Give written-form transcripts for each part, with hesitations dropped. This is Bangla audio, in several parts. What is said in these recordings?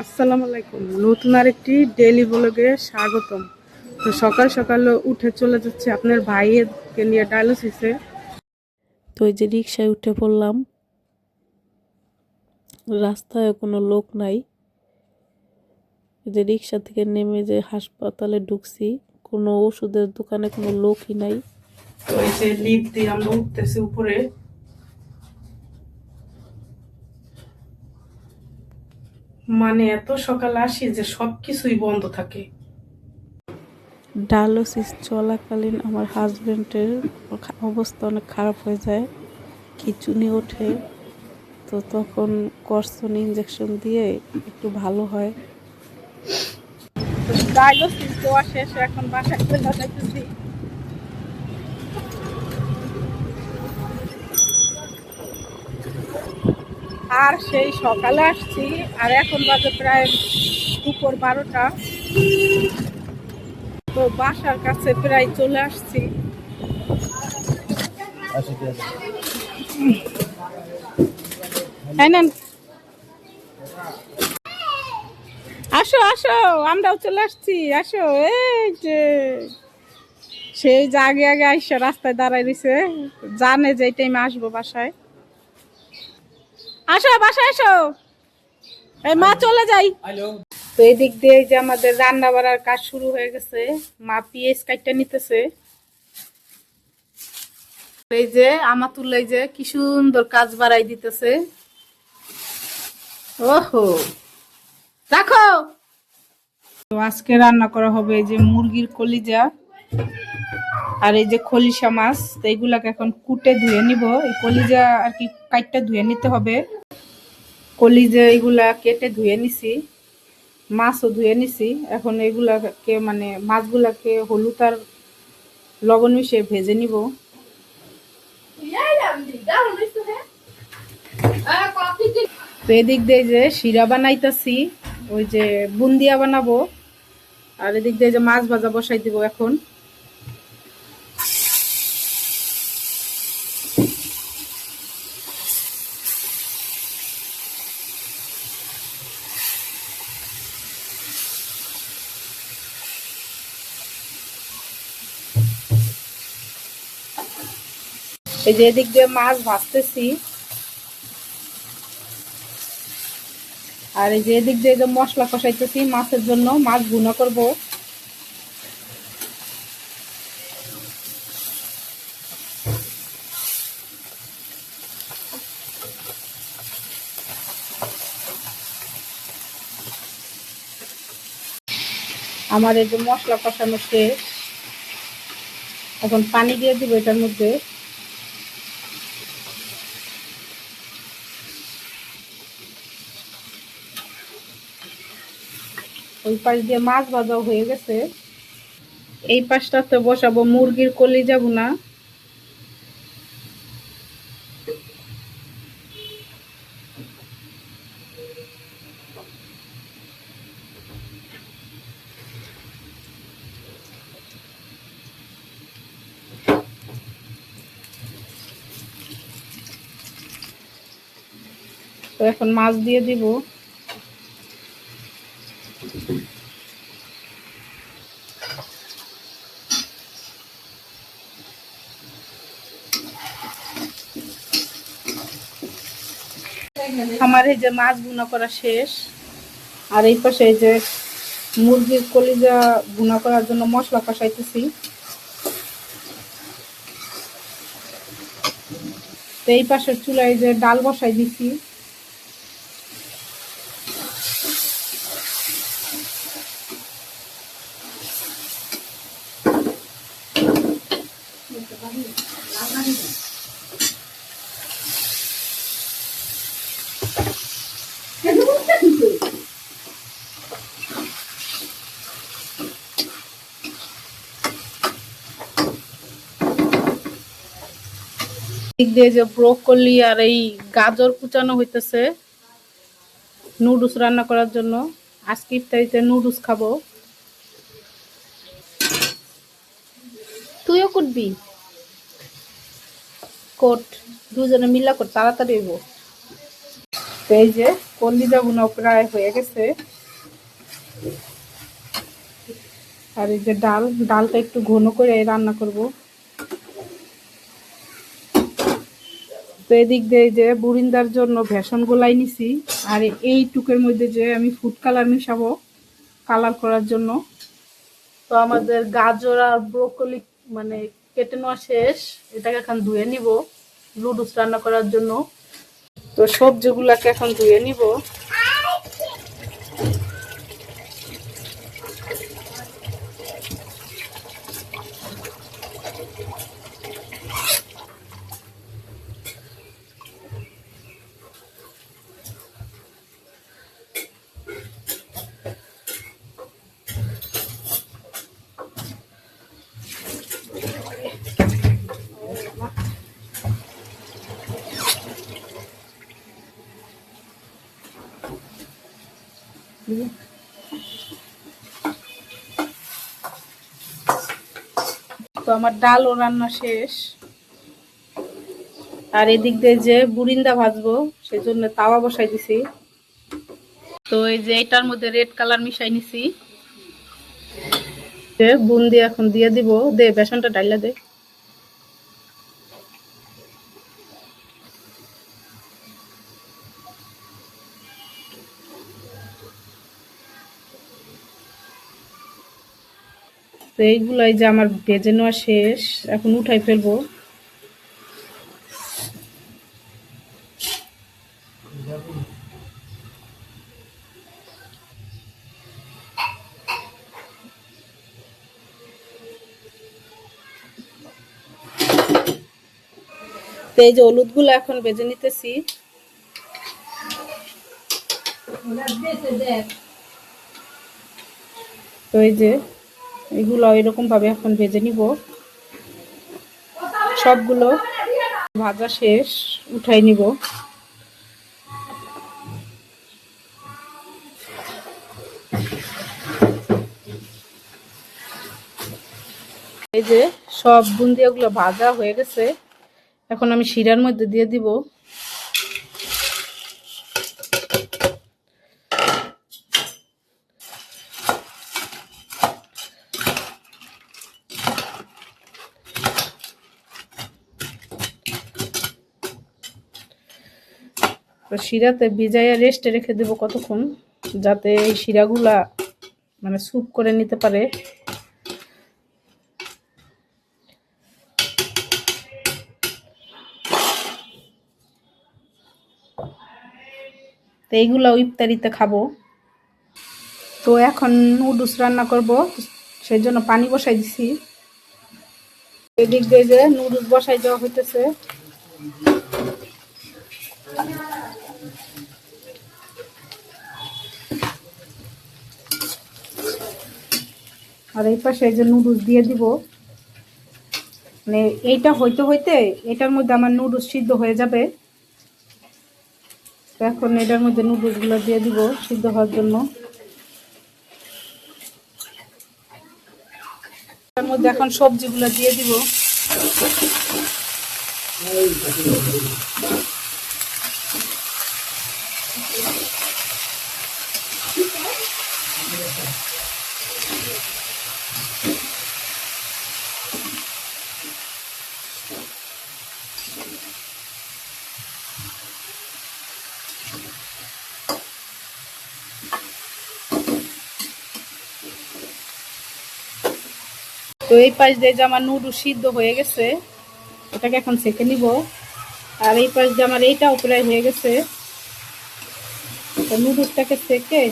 আসসালামু আলাইকুম। নতুন আরেকটি ডেইলি ব্লগে স্বাগতম। তো সকাল সকাল উঠে চলে যাচ্ছে আপনার ভাইয়েরকে নিয়ে ডায়ালিসিসে। তো এই যে রিক্সায় উঠে পড়লাম, রাস্তায় কোনো লোক নাই। এই যে রিক্সা থেকে নেমে যে হাসপাতালে ঢুকছি, কোনো ওষুধের দোকানে কোনো লোকই নাই। তো এই যে লিফট দিয়ে আমরা উঠতেছি উপরে। মানে এত সকালে আসি যে সবকিছুই বন্ধ থাকে। ডায়ালিসিস চলাকালীন আমার হাজবেন্ডের অবস্থা অনেক খারাপ হয়ে যায়, খিঁচুনি ওঠে। তো তখন কর্সন ইঞ্জেকশন দিয়ে একটু ভালো হয়। ডায়ালিসিস দেওয়া শেষ, এখন বাসায় চলে যাইতেছি। আর সেই সকালে আসছি, আর এখন বাজে প্রায় দুপুর 12টা। তো বাসার কাছে প্রায় চলে আসছি। হ্যাঁ, আসো আসো, আমরাও চলে আসছি। আসো, এই যে সেই যে আগে আগে আইসা রাস্তায় দাঁড়াই রয়েছে, জানে যে এই টাইমে আসবো বাসায়। আসো বাসায় আসো, এই মা চলে যাই। তো এই দিক দিয়ে যে আমাদের রান্না বাড়ার কাজ শুরু হয়ে গেছে। মা পিএস কাটটা নিতেছে। এই যে আমাতুল্লাহ যে কি সুন্দর কাজ বাড়াই দিতেছে। ওহো, রাখো। তো আজকে রান্না করা হবে এই যে মুরগির কলিজা আর এই যে খলিশা মাছ। তো এইগুলাকে এখন কুটে ধুয়ে নিব। এই কলিজা আর কি কাটটা ধুয়ে নিতে হবে। কলিজা এগুলা কেটে ধুয়ে নিছি, মাছও ধুয়ে নিছি। এখন এগুলাকে মানে মাছগুলাকে হলুদ আর লবণ মিশিয়ে ভেজে নিব। তো এদিক দিয়ে যে শিরা বানাইতেছি, ওই যে বুন্দিয়া বানাবো। আর এদিক দিয়ে যে মাছ ভাজা বসাই দিব এখন। এই যে এদিক দিয়ে মাছ ভাজতেছি, আর এই যে এদিক দিয়ে যে মশলা কষাইতেছি মাছের জন্য, মাছ ভুনা করব। আমার এই যে মশলা কষানো শেষ, এখন পানি দিয়ে দিব এটার মধ্যে। ওই পাশ দিয়ে মাছ ভাজাও হয়ে গেছে। এই পাশটাতে বসাবো মুরগির কলিজা ভুনা। তো এখন মাছ দিয়ে দিব। আমার এই যে মাছ ভুনা করা শেষ, আর এই পাশে এই যে মুরগির কলিজা ভুনা করার জন্য মশলা কষাইতেছি। তো এই পাশের চুলায় যে ডাল বসাই দিছি। দিক দিয়ে যে ব্রোকলি আর এই গাজর কুচানো হইতেছে নুডলস রান্না করার জন্য। আজকে ইফতারিতে নুডলস খাবো। তুইও কুটবি? কোট, দুজনে মিলা কর, তাড়াতাড়ি হইব। তো এই যে কলিজা ভুনা প্রায় হয়ে গেছে। আর এই যে ডালটা একটু ঘন করে রান্না করব। তো এদিক দিয়ে যে বুরিন্দার জন্য ভেষন গোলাই নিছি। আর এই টুকের মধ্যে যে আমি ফুড কালার মিশাবো কালার করার জন্য। তো আমাদের গাজর আর ব্রোকলি মানে কেটে নেওয়া শেষ, এটাকে এখন ধুয়ে নিব নুডলস রান্না করার জন্য। তো সবজিগুলাকে এখন ধুয়ে নিব। তো আমার ডালও রান্না শেষ। আর এদিক দিয়ে যে বুরিন্দা ভাজবো সেই জন্য তাওয়া বসাই দিছি। তো এই যে এটার মধ্যে রেড কালার মিশাই নিছি। বুন্দি এখন দিয়ে দিব। দে বেসনটা ডাইলা দে। তো এইগুলাই যে আমার ভেজে নেওয়া শেষ, এখন উঠাই ফেলবো। তো এই যে হলুদ গুলো এখন ভেজে নিতেছি। তো এই যে এগুলো এরকম ভাবে এখন ভেজে নিব। সবগুলো ভাজা শেষ, উঠাই নিব। এই যে সব বুন্দিয়াগুলো ভাজা হয়ে গেছে, এখন আমি শিরার মধ্যে দিয়ে দিব। শিরাতে ভিজাইয়া রেস্টে রেখে দেবো কতক্ষণ, যাতে এই শিরাগুলা মানে স্যুপ করে নিতে পারে। তো এইগুলা ইফতারিতে খাবো। তো এখন নুডলস রান্না করব, সেই জন্য পানি বসাই দিছি। এদিক দিয়ে যে নুডলস বসাই দেওয়া হইতেছে। আর এই পাশে এই যে নুডলস দিয়ে দিব। মানে এইটা হইতে হইতে এটার মধ্যে আমার নুডলস সিদ্ধ হয়ে যাবে। এখন এটার মধ্যে নুডলস গুলো দিয়ে দিব সিদ্ধ হওয়ার জন্য। এটার মধ্যে এখন সবজিগুলো দিয়ে দিব। তো এই পাশ দিয়ে যে আমার নুডলস সিদ্ধ হয়ে গেছে, এটাকে এখন সেঁকে নিব। আর এই পাশ দিয়ে আমার এইটাও প্রায় হয়ে গেছে। তো নুডলসটাকে সেঁকে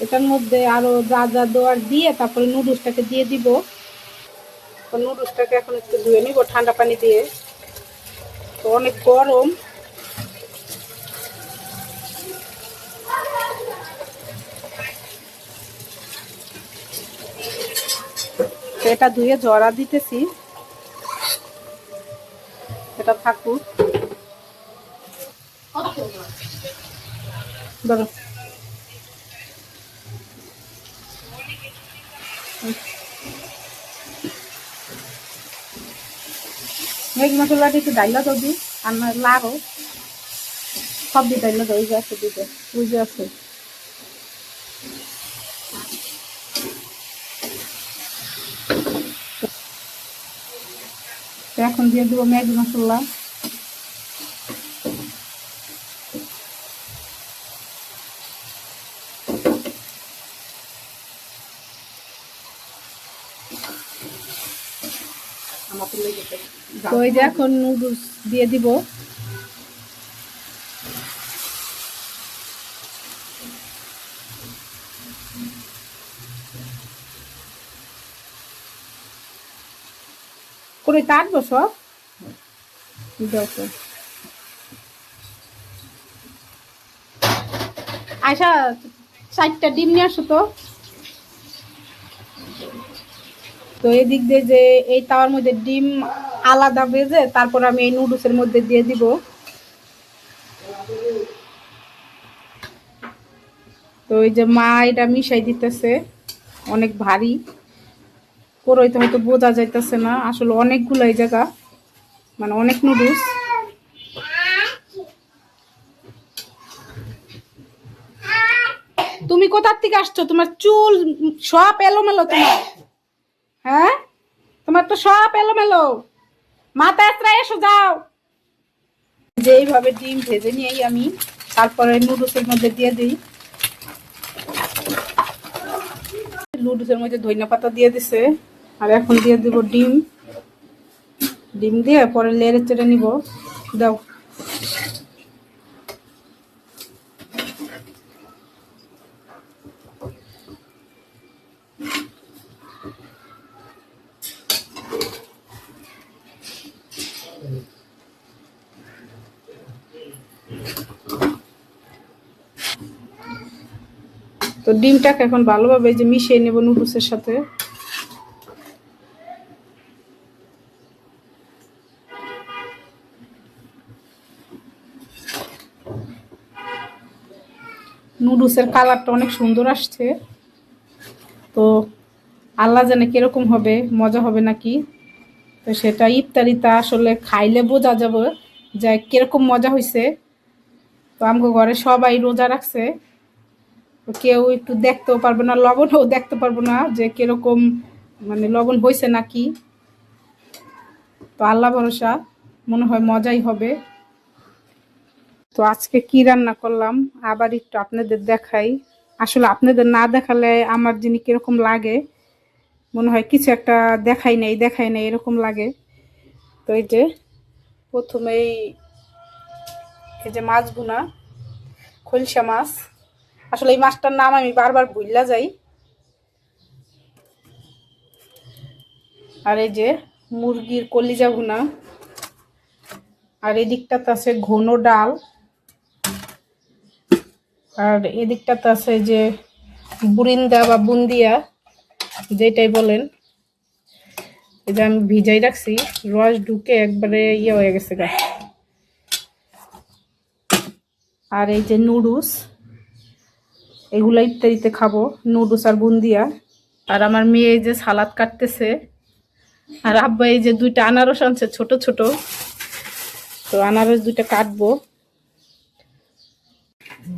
এটার মধ্যে আরো যা যা দেওয়ার দিয়ে তারপরে নুডলসটাকে দিয়ে দিব। তো নুডলসটাকে এখন একটু ধুয়ে নিব ঠান্ডা পানি দিয়ে। তো অনেক গরম। এটা ধুয়ে জড়া দিতেছি, এটা থাকুক। ধরো ম্যাগি মশলাটা একটু ডাইলা দাও দি আর না লাড়ো। সব দিতে না, ওই যে আছে দিতে, ওই যে আছে। তো এখন দিয়ে দেবো ম্যাগি মশলা। তো এই যে এখন নুডলস দিয়ে দিব। করে কাটবো সব। দেখো আয়শা, 4টা ডিম নিয়ে আসো তো। তো এদিক দিয়ে যে এই তাওয়ার মধ্যে ডিম আলাদা ভেজে তারপর আমি এই নুডলসের মধ্যে দিয়ে দিব। তো এই যে মা এটা মিশাই দিতেছে, অনেক ভারী করে তো হয়তো বোঝা যাইতেছে না, আসলে অনেকগুলো এই জায়গা, মানে অনেক নুডলস। তুমি কোথার থেকে আসছো? তোমার চুল সব এলোমেলো তোমার, হ্যাঁ তোমার তো সব এলোমেলো, মাথায় এসো যাও। যে এইভাবে ডিম ভেজে নিয়েই আমি তারপরে নুডলসের মধ্যে দিয়ে দিই। নুডলসের মধ্যে ধনিয়া পাতা দিয়ে দিছে, আর এখন দিয়ে দিব ডিম। ডিম দিয়ে পরে লেড়ে চেড়ে নিব। দাও। তো ডিমটাকে এখন ভালোভাবে যে মিশিয়ে নেব নুডলসের সাথে। নুডলসের কালারটা অনেক সুন্দর আসছে, তো আল্লাহ জানে কিরকম হবে, মজা হবে নাকি। তো সেটা ইফতারিতে আসলে খাইলে বোঝা যাবে যে কিরকম মজা হয়েছে। তো আমাকে ঘরে সবাই রোজা রাখছে, তো কেউ একটু দেখতেও পারবে না, লবণও দেখতে পারবো না যে কিরকম মানে লবণ হয়েছে নাকি। তো আল্লাহ ভরসা, মনে হয় মজাই হবে। তো আজকে কি রান্না করলাম আবার একটু আপনাদের দেখাই। আসলে আপনাদের না দেখালে আমার যিনি কিরকম লাগে, মনে হয় কিছু একটা দেখাই নেই এরকম লাগে। তো এই যে প্রথমেই এই যে মাছ ভুনা, খলসা মাছ, আসলে এই মাছটার নাম আমি বারবার ভুললা যাই। আর এই যে মুরগির কলিজা ভুনা, আর এদিকটাতে আছে ঘন ডাল, আর এদিকটাতে আছে যে বুরিন্দা বা বুন্দিয়া যেটাই বলেন, এই যে আমি ভিজাই রাখছি, রস ঢুকে একবারে ইয়ে হয়ে গেছে গা। আর এই যে নুডলস, এগুলো ইত্যাদিতে খাবো, নুডলস আর বুন্দিয়া। আর আমার মেয়ে এই যে সালাদ কাটতেছে, আর আব্বা এই যে 2টা আনারস আনছে ছোট ছোট, তো আনারস 2টা কাটবো।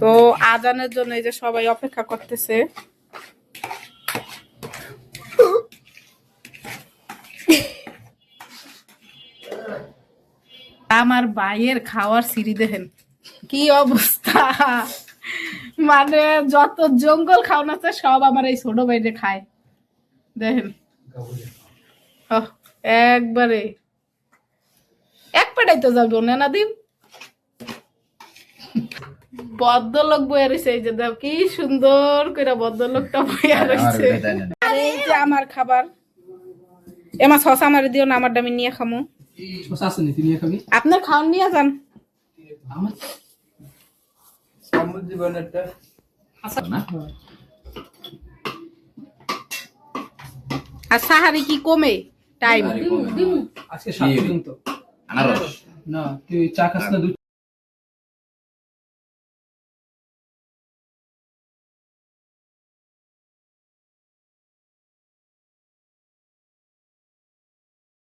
তো আজানের জন্য এই যে সবাই অপেক্ষা করতেছে। আমার ভাইয়ের খাওয়ার সিঁড়ি দেখেন কি অবস্থা, মানে যত জঙ্গল খাওয়ানো আছে সব আমার এই ছোট ভাইরে খায়। দেখেন একবারে এক পেটাই তো যাবো না দিন। ভদ্রলোক বইয়া রয়েছে, এই যে দেখ কি সুন্দর করে ভদ্রলোকটা বইয়া রয়েছে। আর এই যে আমার খাবার, এমা শশা আমার দিও না, আমার দামি নিয়ে খামো। আপনার খাওয়ান নিয়ে যান। আর সাহারি কি কমে টাইম? আজকে 7 দিন তো আনারস না, তুই চা খাস না?